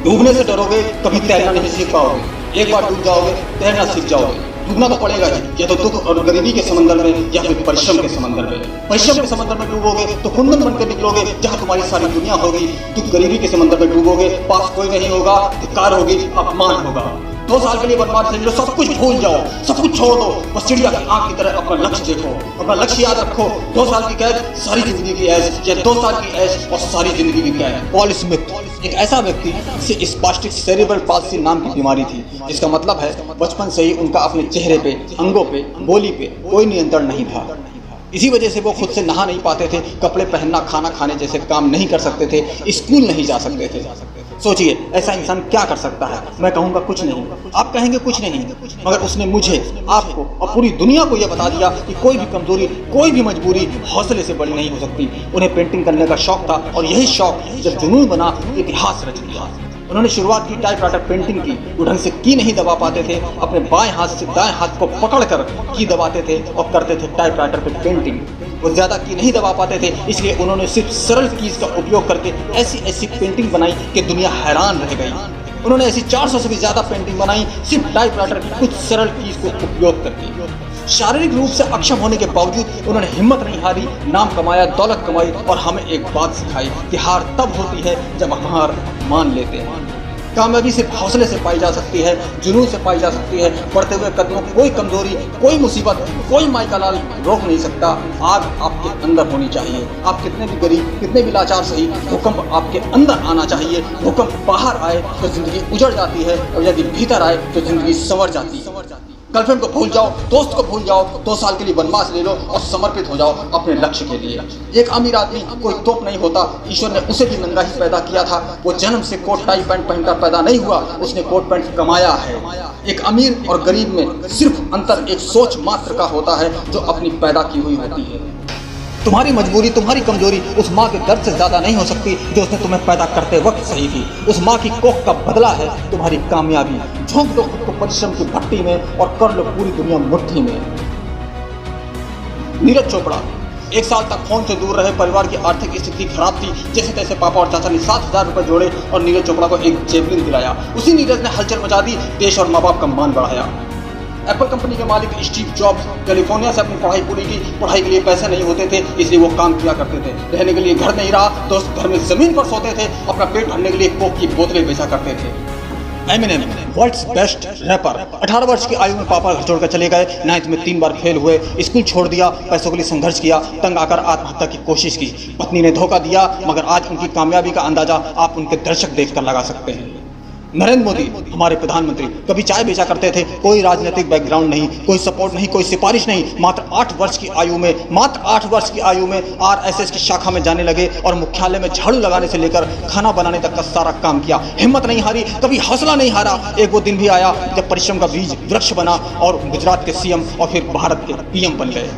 डूबने से डरोगे, कभी तैरना नहीं सीख पाओगे। एक बार डूब जाओगे, तैरना सीख जाओगे। डूबना तो पड़ेगा ही, या तो दुख और गरीबी के समंदर में या फिर परिश्रम के समंदर में। परिश्रम के समंदर में डूबोगे तो कुंदन बनकर निकलोगे, जहाँ तुम्हारी सारी दुनिया होगी। दुख गरीबी के समंदर में डूबोगे, पास कोई नहीं होगा, धिक्कार होगी, अपमान होगा। 2 साल के लिए बर्बाद समझ लो, सब कुछ भूल जाओ, सब कुछ छोड़ दो, बस चिड़िया की आंख की तरह अपना लक्ष्य देखो, अपना लक्ष्य याद रखो। 2 साल की कैद, सारी जिंदगी की ऐश, या 2 साल की ऐश और सारी जिंदगी की कैद। पॉल स्मिथ एक ऐसा व्यक्ति जिसे स्पास्टिक सेरेब्रल पाल्सी नाम की बीमारी थी। इसका मतलब है बचपन से ही उनका अपने चेहरे पे, अंगों पे, बोली पे कोई नियंत्रण नहीं था। इसी वजह से वो खुद से नहा नहीं पाते थे, कपड़े पहनना, खाना खाने जैसे काम नहीं कर सकते थे, स्कूल नहीं जा सकते थे। सोचिए, ऐसा इंसान क्या कर सकता है? मैं कहूँगा कुछ नहीं, आप कहेंगे कुछ नहीं, मगर उसने मुझे, आपको और पूरी दुनिया को यह बता दिया कि कोई भी कमजोरी, कोई भी मजबूरी हौसले से बड़ी नहीं हो सकती। उन्हें पेंटिंग करने का शौक था और यही शौक जब जुनून बना, इतिहास रच दिया। उन्होंने शुरुआत की टाइपराइटर पेंटिंग की। वो ढंग से की नहीं दबा पाते थे, अपने बाएं हाथ से दाएं हाथ को पकड़कर की दबाते थे और करते थे टाइपराइटर पे पेंटिंग। वो ज्यादा की नहीं दबा पाते थे, इसलिए उन्होंने सिर्फ सरल कीज का उपयोग करके ऐसी ऐसी पेंटिंग बनाई कि दुनिया हैरान रह गई। उन्होंने ऐसी 400 से भी ज्यादा पेंटिंग बनाई सिर्फ टाइपराइटर की कुछ सरल कीज को उपयोग करके। शारीरिक रूप से अक्षम होने के बावजूद उन्होंने हिम्मत नहीं हारी, नाम कमाया, दौलत कमाई और हमें एक बात सिखाई कि हार तब होती है जब हम हार मान लेते हैं। कामयाबी सिर्फ हौसले से पाई जा सकती है, जुनून से पाई जा सकती है। बढ़ते हुए कदमों कोई कमजोरी, कोई मुसीबत, कोई माइका लाल रोक नहीं सकता। आग आपके अंदर होनी चाहिए। आप कितने भी गरीब, कितने भी लाचार सही, भूकंप आपके अंदर आना चाहिए। भूकंप बाहर आए तो जिंदगी उजड़ जाती है और यदि भीतर आए तो जिंदगी संवर जाती है। गर्लफ्रेंड को भूल जाओ, दोस्त को भूल जाओ, 2 साल के लिए वनवास ले लो और समर्पित हो जाओ अपने लक्ष्य के लिए। एक अमीर आदमी कोई तोप नहीं होता, ईश्वर ने उसे भी नंगा ही पैदा किया था। वो जन्म से कोट टाई पैंट पहनकर पैदा नहीं हुआ, उसने कोट पैंट कमाया है। एक अमीर और गरीब में सिर्फ अंतर एक सोच मात्र का होता है जो अपनी पैदा की हुई होती है। तुम्हारी मजबूरी, तुम्हारी कमजोरी उस माँ के दर्द से ज्यादा नहीं हो सकती जो उसने तुम्हें पैदा करते वक्त सही थी। उस माँ की कोख का बदला है तुम्हारी कामयाबी। झोंक दो खुद को परिश्रम की भट्टी में और कर लो पूरी दुनिया मुट्ठी में। नीरज चोपड़ा 1 साल तक फोन से दूर रहे। परिवार की आर्थिक स्थिति खराब थी। जैसे तैसे पापा और चाचा ने 7,000 रुपए जोड़े और नीरज चोपड़ा को एक जेवलिन दिलाया। उसी नीरज ने हलचल मचा दी, देश और माँ बाप का मान बढ़ाया। एप्पल कंपनी के मालिक स्टीव जॉब्स कैलिफोर्निया से अपनी पढ़ाई पूरी की। पढ़ाई के लिए पैसे नहीं होते थे, इसलिए वो काम किया करते थे। रहने के लिए घर नहीं रहा तो उस घर में जमीन पर सोते थे। अपना पेट भरने के लिए कोक की बोतलें बेचा करते थे। एमिनेम वर्ल्ड्स बेस्ट रैपर 18 वर्ष की आयु में पापा घर छोड़कर चले गए। 9th में 3 बार फेल हुए, स्कूल छोड़ दिया, पैसों के लिए संघर्ष किया, तंग आकर आत्महत्या की कोशिश की। पत्नी ने धोखा दिया, मगर आज उनकी कामयाबी का अंदाजा आप उनके दर्शक देखकर लगा सकते हैं। नरेंद्र मोदी हमारे प्रधानमंत्री कभी चाय बेचा करते थे। कोई राजनीतिक बैकग्राउंड नहीं, कोई सपोर्ट नहीं, कोई सिफारिश नहीं। मात्र 8 वर्ष की आयु में आरएसएस की शाखा में जाने लगे और मुख्यालय में झाड़ू लगाने से लेकर खाना बनाने तक का सारा काम किया। हिम्मत नहीं हारी, कभी हौसला नहीं हारा। एक वो दिन भी आया जब परिश्रम का बीज वृक्ष बना और गुजरात के सीएम और फिर भारत के पीएम बन गए।